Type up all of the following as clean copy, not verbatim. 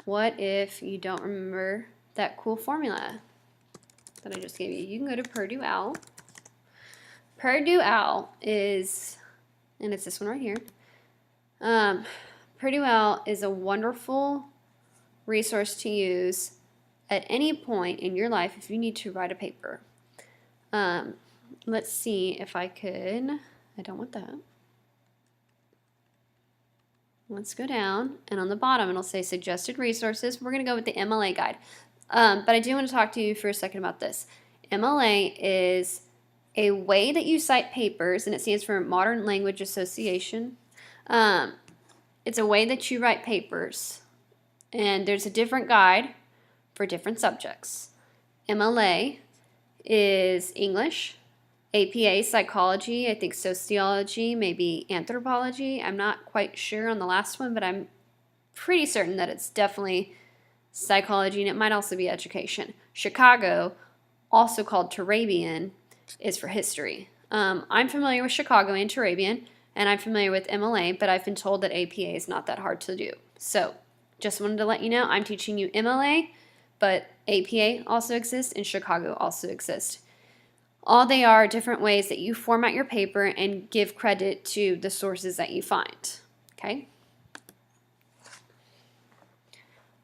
What if you don't remember that cool formula that I just gave you? You can go to Perdue Owl. Perdue Owl is, and it's this one right here. Perdue Owl is a wonderful resource to use at any point in your life if you need to write a paper. Let's see if I could, I don't want that. Let's go down, and on the bottom it'll say suggested resources. We're going to go with the MLA guide. But I do want to talk to you for a second about this. MLA is a way that you cite papers, and it stands for Modern Language Association. It's a way that you write papers, and there's a different guide for different subjects. MLA is English, APA psychology, I think sociology, maybe anthropology. I'm not quite sure on the last one, but I'm pretty certain that it's definitely psychology, and it might also be education. Chicago, also called Turabian, is for history. I'm familiar with Chicago and Turabian, and I'm familiar with MLA, but I've been told that APA is not that hard to do. So just wanted to let you know I'm teaching you MLA, but APA also exists and Chicago also exists. All they are different ways that you format your paper and give credit to the sources that you find. Okay?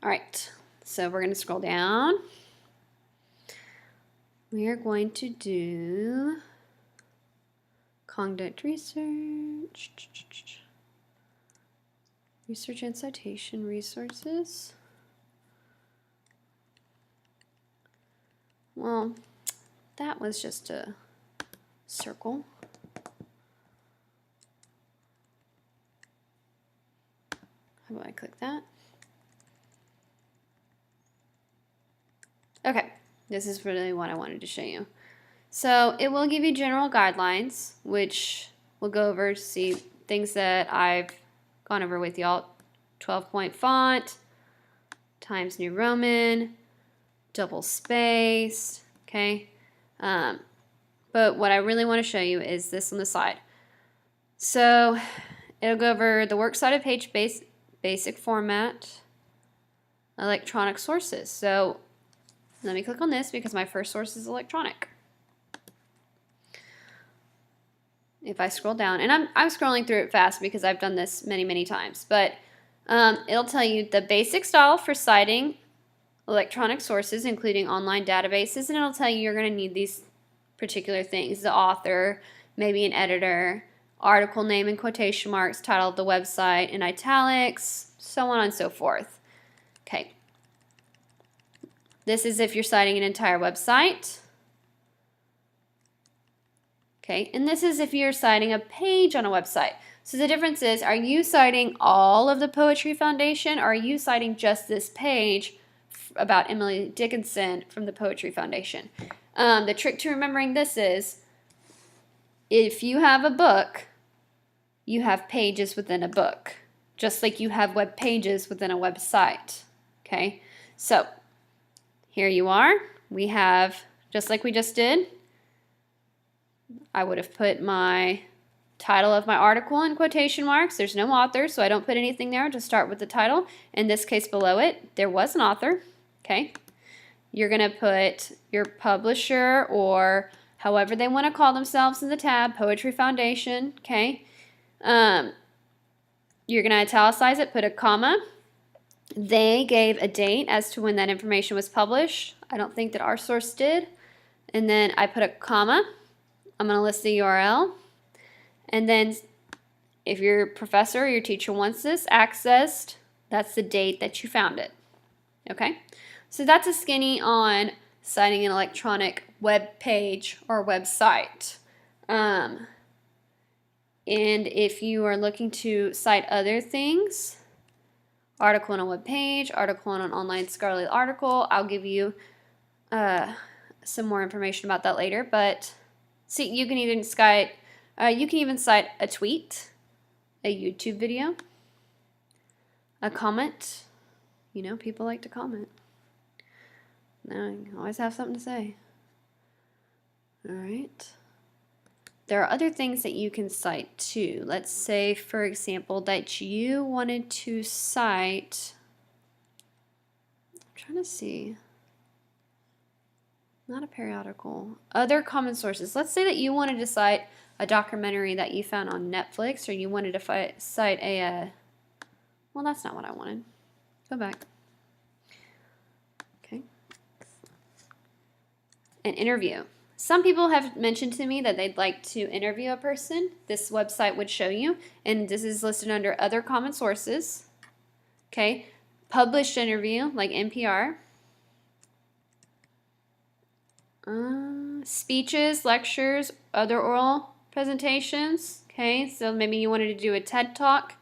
All right, so we're going to scroll down. We are going to do conduct research, research and citation resources. Well, that was just a circle. How about I click that? Okay, this is really what I wanted to show you. So it will give you general guidelines, which we'll go over to see things that I've gone over with y'all. 12-point font, Times New Roman, double spaced, okay? But what I really want to show you is this on the side. So it'll go over the works cited page basic format, electronic sources. So let me click on this because my first source is electronic. If I scroll down, and I'm scrolling through it fast because I've done this many times, but it'll tell you the basic style for citing electronic sources, including online databases, and it'll tell you you're going to need these particular things: the author, maybe an editor, article name in quotation marks, title of the website in italics, so on and so forth. Okay. This is if you're citing an entire website. Okay, and this is if you're citing a page on a website. So the difference is, are you citing all of the Poetry Foundation, or are you citing just this page about Emily Dickinson from the Poetry Foundation? The trick to remembering this is, if you have a book, you have pages within a book, just like you have web pages within a website. Okay, so here you are. We have, just like we just did, I would have put my title of my article in quotation marks. There's no author, so I don't put anything there. Just start with the title. In this case, below it, there was an author. Okay. You're going to put your publisher, or however they want to call themselves in the tab, Poetry Foundation. Okay. You're going to italicize it, put a comma. They gave a date as to when that information was published. I don't think that our source did. And then I put a comma. I'm going to list the URL. And then if your professor or your teacher wants this accessed, that's the date that you found it. Okay? So that's a skinny on citing an electronic web page or website. And if you are looking to cite other things, article on a web page, article on an online scholarly article, I'll give you some more information about that later. But see, you can even cite a tweet, a YouTube video, a comment. You know, people like to comment. Now you always have something to say. All right. There are other things that you can cite too. Let's say, for example, that you wanted to cite trying to see. Not a periodical. Other common sources. Let's say that you wanted to cite a documentary that you found on Netflix, or you wanted to cite a, well, that's not what I wanted. Go back. Okay. An interview. Some people have mentioned to me that they'd like to interview a person. This website would show you, and this is listed under other common sources. Okay. Published interview, like NPR. Speeches, lectures, other oral presentations. Okay, so maybe you wanted to do a TED Talk.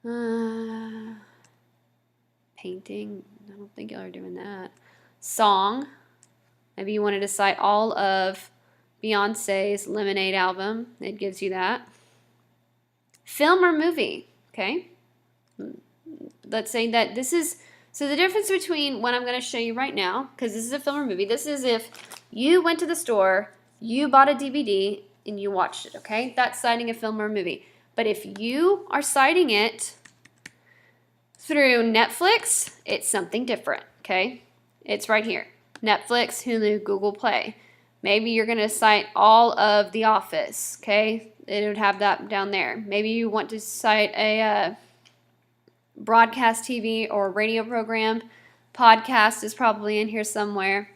Painting, I don't think y'all are doing that. Song, maybe you wanted to cite all of Beyonce's Lemonade album. It gives you that. Film or movie, okay? Let's say that this is, so the difference between what I'm going to show you right now, because this is a film or movie, this is if you went to the store, you bought a DVD, and you watched it, okay? That's citing a film or movie. But if you are citing it through Netflix, it's something different, okay? It's right here. Netflix, Hulu, Google Play. Maybe you're going to cite all of The Office, okay? It would have that down there. Maybe you want to cite a broadcast TV or radio program. Podcast is probably in here somewhere.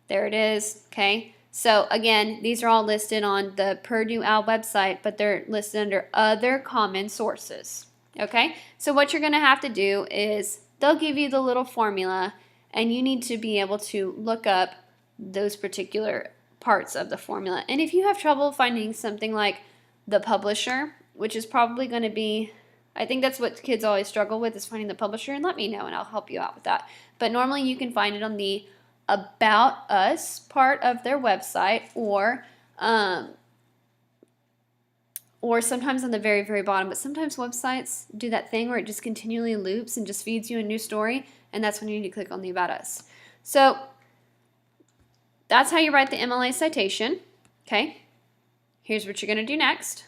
There it is, okay? So again, these are all listed on the Perdue Owl website, but they're listed under other common sources, okay? So what you're going to have to do is they'll give you the little formula, and you need to be able to look up those particular parts of the formula. And if you have trouble finding something like the publisher, which is probably going to be, I think that's what kids always struggle with, is finding the publisher, and let me know and I'll help you out with that. But normally you can find it on the About Us part of their website, or sometimes on the very, very bottom. But sometimes websites do that thing where it just continually loops and just feeds you a new story, and that's when you need to click on the About Us. So that's how you write the MLA citation, okay? Here's what you're going to do next.